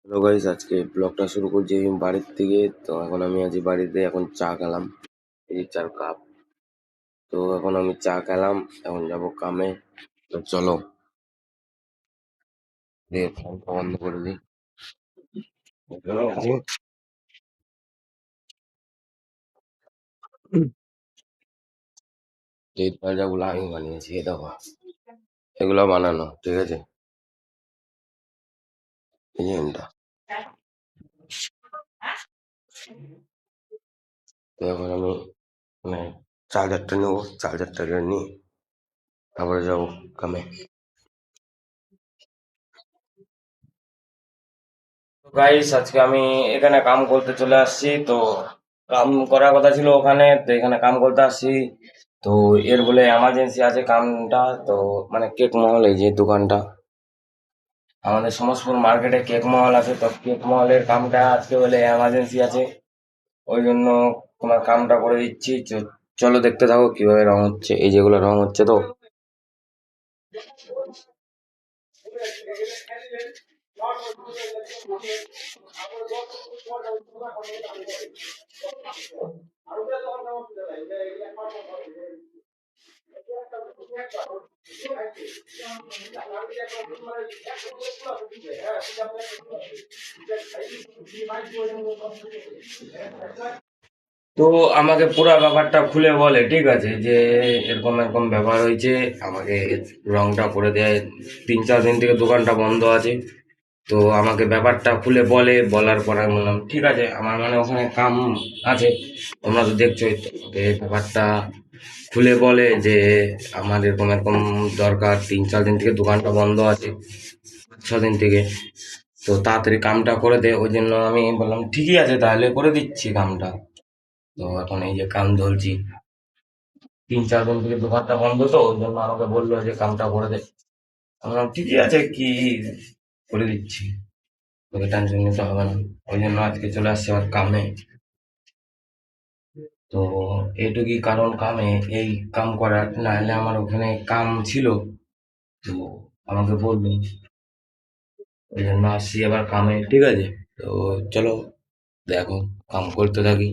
Hello guys, আজকে ব্লগটা শুরু করছি বাড়ির থেকে। তো এখন আমি আছি বাড়িতে, এখন চা খেলাম, এই চার কাপ। তো এখন আমি চা খেলাম, এখন যাব কামে। তো চলো, দিয়ে ফোনটা বন্ধ করে দিই। এই দরজাগুলো আমি বানিয়েছি, এ দেখো, এগুলো বানানো, ঠিক আছে? এই যে এটা। তো এখন আমি মানে চার্জারটা নেবো, চার্জারটা নিয়ে তারপরে যাবো কামে। গাইস, আজকে আমি এখানে কাম করতে চলে আসছি। তো কাম করার কথা ছিল ওখানে, তো এখানে কাম করতে আসছি। তো এর বলে এমার্জেন্সি আছে কামটা। তো মানে কেক মহল, এই যে দোকানটা, আমাদের সমাজপুর মার্কেটে কেক মহল আছে। তো কেক মহলের কামটা আজকে বলে এমার্জেন্সি আছে, ওই জন্য তোমার কামটা করে দিচ্ছি। চলো দেখতে থাকো কিভাবে রং হচ্ছে, এই যেগুলো রং হচ্ছে। তো তো আমাকে পুরা ব্যাপারটা খুলে বলে, ঠিক আছে, যে এরকম এরকম ব্যাপার হয়েছে, আমাকে রংটা করে দেয়। 3-4 দিন থেকে দোকানটা বন্ধ আছে। তো আমাকে ব্যাপারটা খুলে বলে, বলার পর আমি বললাম ঠিক আছে, আমার মানে ওখানে কাম আছে, তোমরা তো দেখছোই। তো আমাকে ব্যাপারটা খুলে বলে যে আমার এরকম এরকম দরকার, 3-4 দিন থেকে দোকানটা বন্ধ আছে, 6 দিন থেকে। তো তাড়াতাড়ি কামটা করে দে। ওই জন্য আমি বললাম ঠিকই আছে, তাহলে করে দিচ্ছি কামটা। তো এখন এই যে কাম ধরছি, 3-4 দিন থেকে দোকানটা বন্ধ, তো ওই জন্য আমাকে বললো যে কামটা করে দে। আমি বললাম ঠিকই আছে, কি করে দিচ্ছি, তোকে টেনশন নিতে হবে না। ওই জন্য আজকে চলে আসছে আমার কামে। তো এইটুকুই কারণ কামে, এই কাম করার, না হলে আমার ওখানে কাম ছিল। তো আমাকে বললো, ওই জন্য আসছি আবার কামে, ঠিক আছে? তো চলো দেখো, কাম করতে থাকি।